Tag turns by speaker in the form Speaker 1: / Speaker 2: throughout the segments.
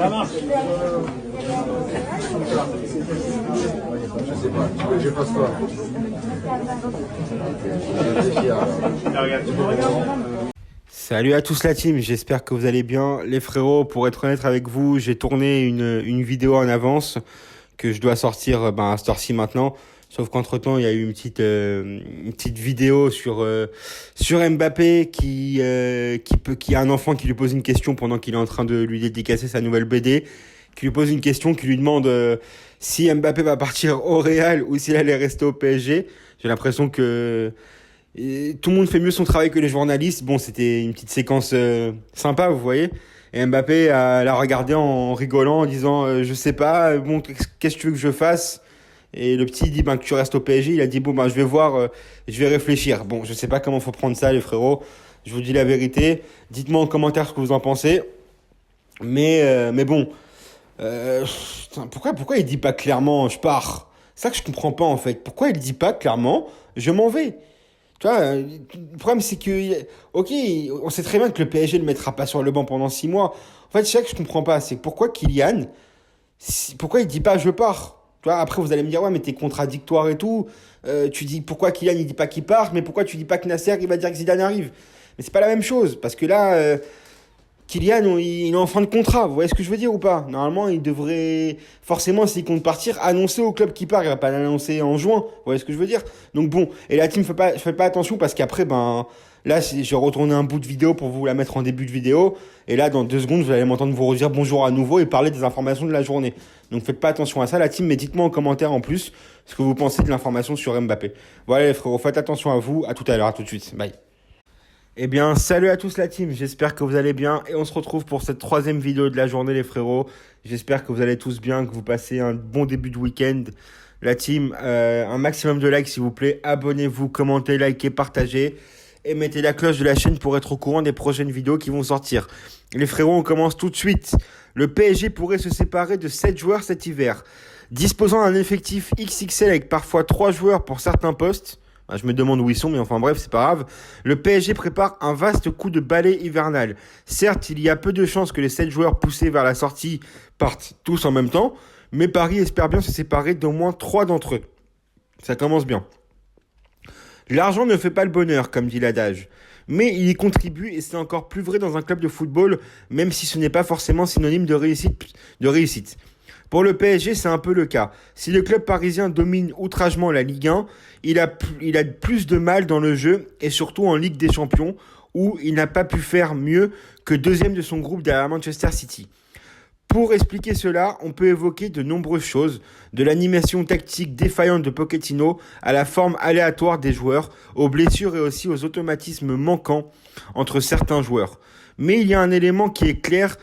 Speaker 1: Je sais pas, tu veux que je fasse quoi?
Speaker 2: Salut à tous la team, j'espère que vous allez bien. Les frérots, pour être honnête avec vous, j'ai tourné une vidéo en avance que je dois sortir à cette heure-ci maintenant. Sauf qu'entre-temps, il y a eu une petite vidéo sur Mbappé qui a un enfant qui lui pose une question pendant qu'il est en train de lui dédicacer sa nouvelle BD, qui lui pose une question, qui lui demande si Mbappé va partir au Real ou s'il allait rester au PSG. J'ai l'impression que tout le monde fait mieux son travail que les journalistes. Bon, c'était une petite séquence sympa, vous voyez. Et Mbappé l'a regardé en rigolant, en disant je sais pas, bon, qu'est-ce que tu veux que je fasse? Et le petit dit que tu restes au PSG. Il a dit je vais voir, je vais réfléchir. Bon, je sais pas comment faut prendre ça, les frérots. Je vous dis la vérité. Dites-moi en commentaire ce que vous en pensez. Mais bon, pourquoi il dit pas clairement je pars? C'est ça que je comprends pas en fait. Pourquoi il dit pas clairement je m'en vais? Tu vois, le problème c'est que, ok, on sait très bien que le PSG ne le mettra pas sur le banc pendant 6 mois. En fait, c'est ça que je comprends pas, c'est pourquoi Kylian, pourquoi il dit pas je pars? Tu vois, après vous allez me dire ouais mais t'es contradictoire et tout. Tu dis pourquoi Kylian il dit pas qu'il part, mais pourquoi tu dis pas que Nasser il va dire que Zidane arrive? Mais c'est pas la même chose parce que là, Kylian il est en fin de contrat. Vous voyez ce que je veux dire ou pas? Normalement il devrait forcément s'il compte partir annoncer au club qui part. Il va pas l'annoncer en juin. Vous voyez ce que je veux dire? Donc bon, et la team fait pas attention parce qu'aprais là, j'ai retourné un bout de vidéo pour vous la mettre en début de vidéo. Et là, dans 2 secondes, vous allez m'entendre vous redire bonjour à nouveau et parler des informations de la journée. Donc, faites pas attention à ça, la team. Mais dites-moi en commentaire en plus ce que vous pensez de l'information sur Mbappé. Voilà, les frérots, faites attention à vous. À tout à l'heure, à tout de suite. Bye. Eh bien, salut à tous la team. J'espère que vous allez bien. Et on se retrouve pour cette 3e vidéo de la journée, les frérots. J'espère que vous allez tous bien, que vous passez un bon début de week-end. La team, un maximum de likes, s'il vous plaît. Abonnez-vous, commentez, likez, partagez. Et mettez la cloche de la chaîne pour être au courant des prochaines vidéos qui vont sortir. Les frérots, on commence tout de suite. Le PSG pourrait se séparer de 7 joueurs cet hiver. Disposant d'un effectif XXL avec parfois 3 joueurs pour certains postes. Je me demande où ils sont, mais enfin bref, c'est pas grave. Le PSG prépare un vaste coup de balai hivernal. Certes, il y a peu de chances que les 7 joueurs poussés vers la sortie partent tous en même temps, mais Paris espère bien se séparer d'au moins 3 d'entre eux. Ça commence bien. L'argent ne fait pas le bonheur, comme dit l'adage. Mais il y contribue et c'est encore plus vrai dans un club de football, même si ce n'est pas forcément synonyme de réussite. Pour le PSG, c'est un peu le cas. Si le club parisien domine outragement la Ligue 1, il a plus de mal dans le jeu et surtout en Ligue des Champions, où il n'a pas pu faire mieux que 2e de son groupe derrière Manchester City. Pour expliquer cela, on peut évoquer de nombreuses choses, de l'animation tactique défaillante de Pochettino à la forme aléatoire des joueurs, aux blessures et aussi aux automatismes manquants entre certains joueurs. Mais il y a un élément qui est clair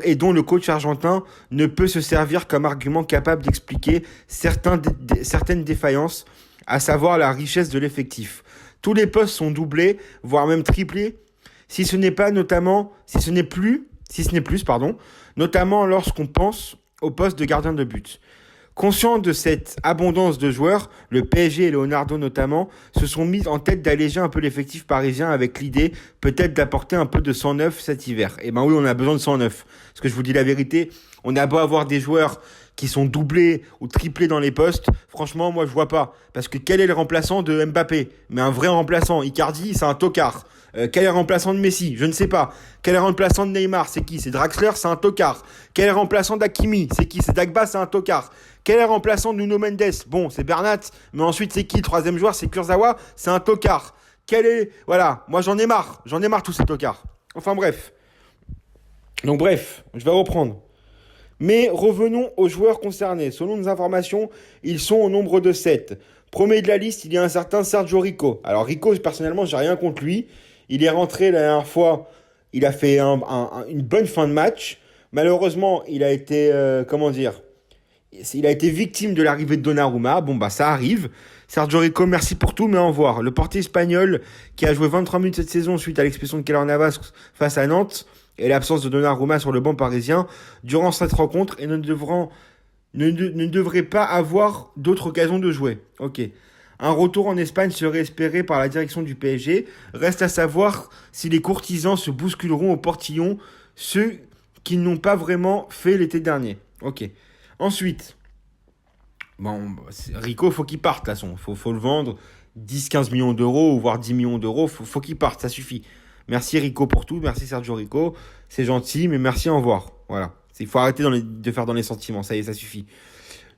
Speaker 2: et dont le coach argentin ne peut se servir comme argument capable d'expliquer certaines défaillances, à savoir la richesse de l'effectif. Tous les postes sont doublés, voire même triplés, si ce n'est plus, notamment lorsqu'on pense au poste de gardien de but. Conscient de cette abondance de joueurs, le PSG et Leonardo notamment se sont mis en tête d'alléger un peu l'effectif parisien avec l'idée peut-être d'apporter un peu de sang neuf cet hiver. Et ben oui, on a besoin de sang neuf. Parce que je vous dis la vérité, on a beau avoir des joueurs qui sont doublés ou triplés dans les postes, franchement, moi je vois pas. Parce que quel est le remplaçant de Mbappé? Mais un vrai remplaçant, Icardi, c'est un tocard. Quel est le remplaçant de Messi? Je ne sais pas. Quel est le remplaçant de Neymar? C'est qui? C'est Draxler, c'est un tocard. Quel est le remplaçant d'Hakimi? C'est qui? C'est Dagba, c'est un tocard. Quel est le remplaçant de Nuno Mendes? Bon, c'est Bernat, mais ensuite c'est qui? Le 3e joueur, c'est Kurzawa, c'est un tocard. Voilà, moi j'en ai marre tous ces tocards. Enfin bref. Donc bref, je vais reprendre. Mais revenons aux joueurs concernés. Selon nos informations, ils sont au nombre de 7. Premier de la liste, il y a un certain Sergio Rico. Alors Rico, personnellement, j'ai rien contre lui. Il est rentré la dernière fois, il a fait une bonne fin de match. Malheureusement, il a été, il a été victime de l'arrivée de Donnarumma. Bon, ça arrive. Sergio Rico, merci pour tout, mais au revoir. Le portier espagnol, qui a joué 23 minutes cette saison suite à l'expulsion de Keylor Navas face à Nantes, et l'absence de Donnarumma sur le banc parisien, durant cette rencontre, et ne devrait pas avoir d'autres occasions de jouer. Ok. Un retour en Espagne serait espéré par la direction du PSG. Reste à savoir si les courtisans se bousculeront au portillon, ceux qu'ils n'ont pas vraiment fait l'été dernier. Ok. Ensuite, bon, Rico, faut qu'il parte, de toute façon. Faut le vendre 10-15 millions d'euros, ou voire 10 millions d'euros. Faut qu'il parte, ça suffit. Merci Rico pour tout, merci Sergio Rico. C'est gentil, mais merci, au revoir. Voilà. Il faut arrêter de faire dans les sentiments, ça y est, ça suffit.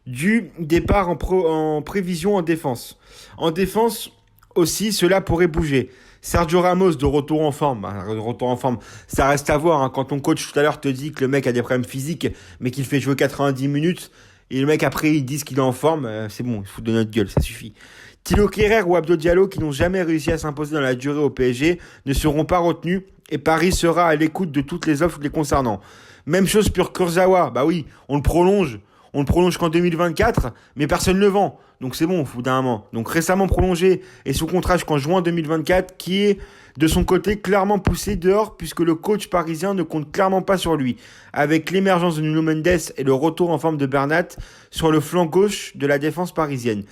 Speaker 2: Du départ en prévision en défense. En défense aussi, cela pourrait bouger. Sergio Ramos de retour en forme. Retour en forme, ça reste à voir. Hein. Quand ton coach tout à l'heure te dit que le mec a des problèmes physiques, mais qu'il fait jouer 90 minutes, et le mec après ils disent qu'il est en forme, c'est bon, il se fout de notre gueule, ça suffit. Thilo Kehrer ou Abdo Diallo, qui n'ont jamais réussi à s'imposer dans la durée au PSG, ne seront pas retenus et Paris sera à l'écoute de toutes les offres les concernant. Même chose pour Kurzawa, bah oui, on le prolonge qu'en 2024, mais personne ne le vend. Donc c'est bon, au bout d'un moment. Donc récemment prolongé et sous contrat jusqu'en juin 2024, qui est de son côté clairement poussé dehors puisque le coach parisien ne compte clairement pas sur lui. Avec l'émergence de Nuno Mendes et le retour en forme de Bernat sur le flanc gauche de la défense parisienne.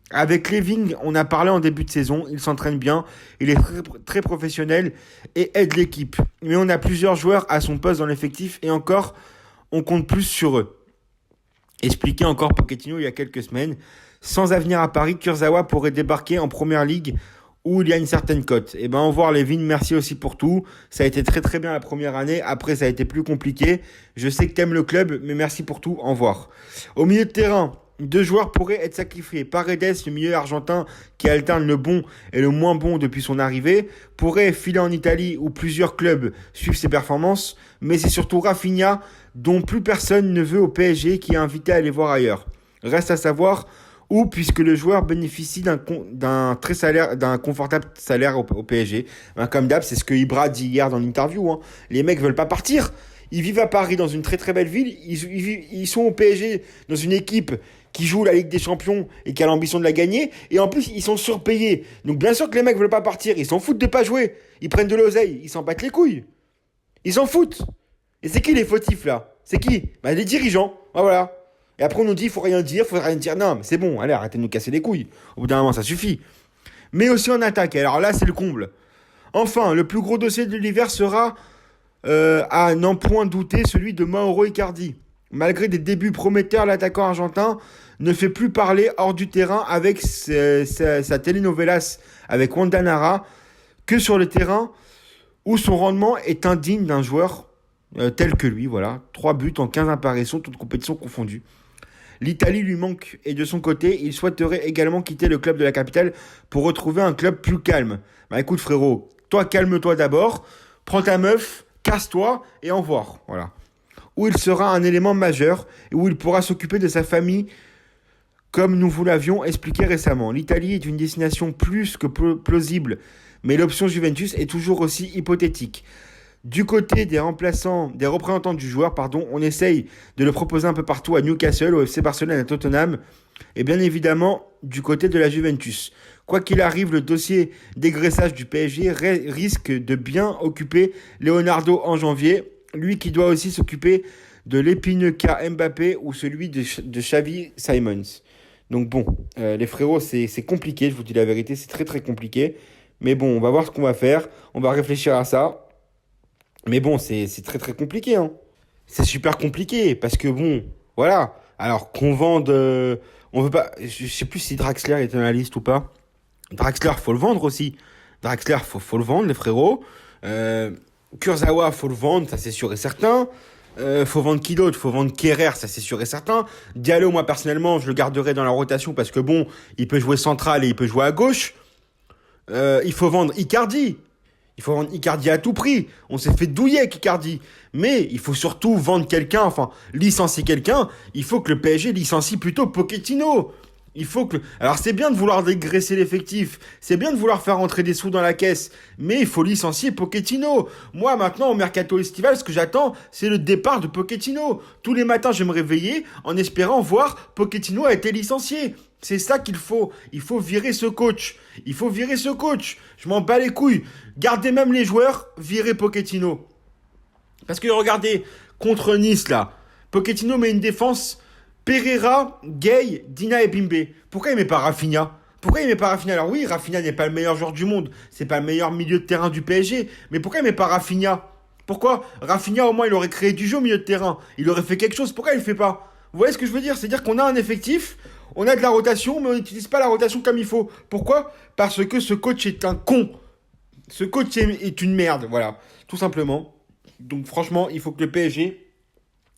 Speaker 2: Avec Leving, on a parlé en début de saison, il s'entraîne bien, il est très, très professionnel et aide l'équipe. Mais on a plusieurs joueurs à son poste dans l'effectif et encore, on compte plus sur eux. Expliqué encore Pochettino il y a quelques semaines, sans avenir à Paris, Kurzawa pourrait débarquer en première ligue où il y a une certaine cote. Et ben, au revoir Levin, merci aussi pour tout. Ça a été très très bien la première année, après ça a été plus compliqué. Je sais que t'aimes le club, mais merci pour tout, au revoir. Au milieu de terrain, 2 joueurs pourraient être sacrifiés. Paredes, le milieu argentin qui alterne le bon et le moins bon depuis son arrivée, pourrait filer en Italie où plusieurs clubs suivent ses performances, mais c'est surtout Rafinha dont plus personne ne veut au PSG qui est invité à aller voir ailleurs. Reste à savoir où, puisque le joueur bénéficie d'un confortable salaire au PSG. Ben, comme d'hab, c'est ce que Ibra dit hier dans l'interview. Hein. Les mecs veulent pas partir. Ils vivent à Paris dans une très très belle ville. Ils sont au PSG dans une équipe qui joue la Ligue des Champions et qui a l'ambition de la gagner. Et en plus, ils sont surpayés. Donc bien sûr que les mecs veulent pas partir. Ils s'en foutent de pas jouer. Ils prennent de l'oseille. Ils s'en battent les couilles. Ils s'en foutent. Et c'est qui les fautifs là? C'est qui? Ben, les dirigeants. Ah, voilà. Et après on nous dit il faut rien dire. Non, mais c'est bon. Allez, arrêtez de nous casser les couilles. Au bout d'un moment, ça suffit. Mais aussi en attaque. Alors là, c'est le comble. Enfin, le plus gros dossier de l'hiver sera, à n'en point douter, celui de Mauro Icardi. Malgré des débuts prometteurs, l'attaquant argentin ne fait plus parler hors du terrain avec sa telenovelas avec Wanda Nara que sur le terrain où son rendement est indigne d'un joueur tel que lui. Voilà, 3 buts en 15 apparitions, toutes compétitions confondues. L'Italie lui manque et de son côté, il souhaiterait également quitter le club de la capitale pour retrouver un club plus calme. Bah écoute frérot, toi calme-toi d'abord, prends ta meuf, casse-toi et au revoir. Voilà. Où il sera un élément majeur et où il pourra s'occuper de sa famille comme nous vous l'avions expliqué récemment. L'Italie est une destination plus que plausible, mais l'option Juventus est toujours aussi hypothétique. Du côté des représentants du joueur, on essaye de le proposer un peu partout à Newcastle, au FC Barcelone, à Tottenham, et bien évidemment du côté de la Juventus. Quoi qu'il arrive, le dossier dégraissage du PSG risque de bien occuper Leonardo en janvier, lui qui doit aussi s'occuper de l'épineux cas Mbappé ou celui de Xavi Simons. Donc bon, les frérots, c'est compliqué, je vous dis la vérité, c'est très très compliqué. Mais bon, on va voir ce qu'on va faire, on va réfléchir à ça. Mais bon, c'est très très compliqué. Hein. C'est super compliqué parce que bon, voilà. Alors qu'on vende, on veut pas. Je sais plus si Draxler est dans la liste ou pas. Draxler, faut le vendre aussi. Draxler, faut le vendre, les frérots. Kurzawa, faut le vendre, ça c'est sûr et certain. Faut vendre qui d'autre? Faut vendre Kehrer, ça c'est sûr et certain. Diallo, moi personnellement, je le garderai dans la rotation parce que bon, il peut jouer central et il peut jouer à gauche. Il faut vendre Icardi. Il faut vendre Icardi à tout prix. On s'est fait douiller avec Icardi. Mais il faut surtout vendre quelqu'un, enfin, licencier quelqu'un. Il faut que le PSG licencie plutôt Pochettino. Il faut que... Alors c'est bien de vouloir dégraisser l'effectif. C'est bien de vouloir faire rentrer des sous dans la caisse. Mais il faut licencier Pochettino. Moi, maintenant, au mercato estival, ce que j'attends, c'est le départ de Pochettino. Tous les matins, je vais me réveiller en espérant voir Pochettino a été licencié. C'est ça qu'il faut. Il faut virer ce coach. Il faut virer ce coach. Je m'en bats les couilles. Gardez même les joueurs, virez Pochettino. Parce que regardez, contre Nice là, Pochettino met une défense Pereira, Gay, Dina et Bimbe. Pourquoi il met pas Rafinha? Alors oui, Rafinha n'est pas le meilleur joueur du monde. C'est pas le meilleur milieu de terrain du PSG. Mais pourquoi il met pas Rafinha? Pourquoi Rafinha, au moins, il aurait créé du jeu au milieu de terrain. Il aurait fait quelque chose. Pourquoi il le fait pas? Vous voyez ce que je veux dire? C'est-à-dire qu'on a un effectif, on a de la rotation, mais on n'utilise pas la rotation comme il faut. Pourquoi? Parce que ce coach est un con. Ce coach est une merde, voilà. Tout simplement. Donc franchement, il faut que le PSG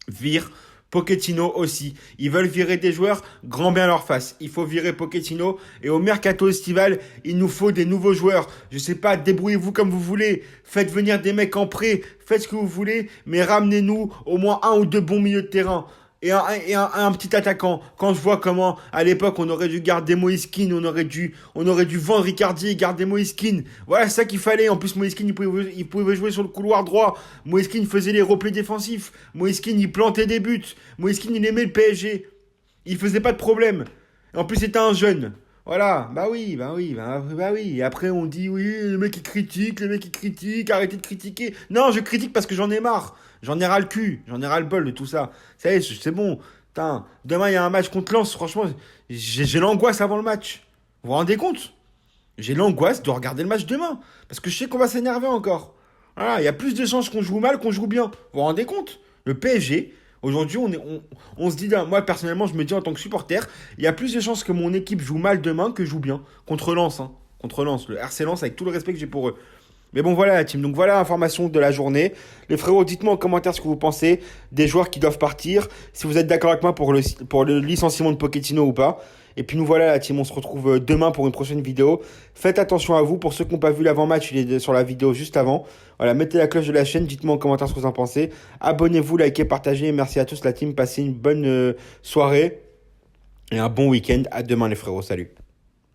Speaker 2: vire Pochettino aussi. Ils veulent virer des joueurs, grand bien leur face. Il faut virer Pochettino. Et au mercato estival, il nous faut des nouveaux joueurs. Je sais pas, débrouillez-vous comme vous voulez. Faites venir des mecs en prêt. Faites ce que vous voulez. Mais ramenez-nous au moins un ou deux bons milieux de terrain. Et un petit attaquant. Quand je vois comment, à l'époque, on aurait dû garder Moïse Kean, on aurait dû vendre Ricardi et garder Moïse Kean. Voilà, c'est ça qu'il fallait. En plus, Moïse Kean, il pouvait jouer sur le couloir droit. Moïse Kean faisait les replays défensifs. Moïse Kean, il plantait des buts. Moïse Kean, il aimait le PSG. Il faisait pas de problème. Et en plus, c'était un jeune. Voilà, bah oui. Et après, on dit, oui, le mec il critique, arrêtez de critiquer. Non, je critique parce que j'en ai marre. J'en ai ras le cul, j'en ai ras le bol de tout ça. Ça y est, c'est bon. Putain, demain, il y a un match contre Lens. Franchement, j'ai l'angoisse avant le match. Vous vous rendez compte? J'ai l'angoisse de regarder le match demain. Parce que je sais qu'on va s'énerver encore. Voilà, il y a plus de chances qu'on joue mal qu'on joue bien. Vous vous rendez compte? Le PSG, aujourd'hui, on se dit, moi personnellement, je me dis en tant que supporter, il y a plus de chances que mon équipe joue mal demain que joue bien. Contre Lens, hein. Contre Lens, le RC Lens, avec tout le respect que j'ai pour eux. Mais bon, voilà la team. Donc voilà l'information de la journée. Les frérots, dites-moi en commentaire ce que vous pensez des joueurs qui doivent partir. Si vous êtes d'accord avec moi pour le licenciement de Pochettino ou pas. Et puis nous voilà la team. On se retrouve demain pour une prochaine vidéo. Faites attention à vous. Pour ceux qui n'ont pas vu l'avant-match, il est sur la vidéo juste avant. Voilà, mettez la cloche de la chaîne. Dites-moi en commentaire ce que vous en pensez. Abonnez-vous, likez, partagez. Merci à tous la team. Passez une bonne soirée et un bon week-end. À demain les frérots. Salut.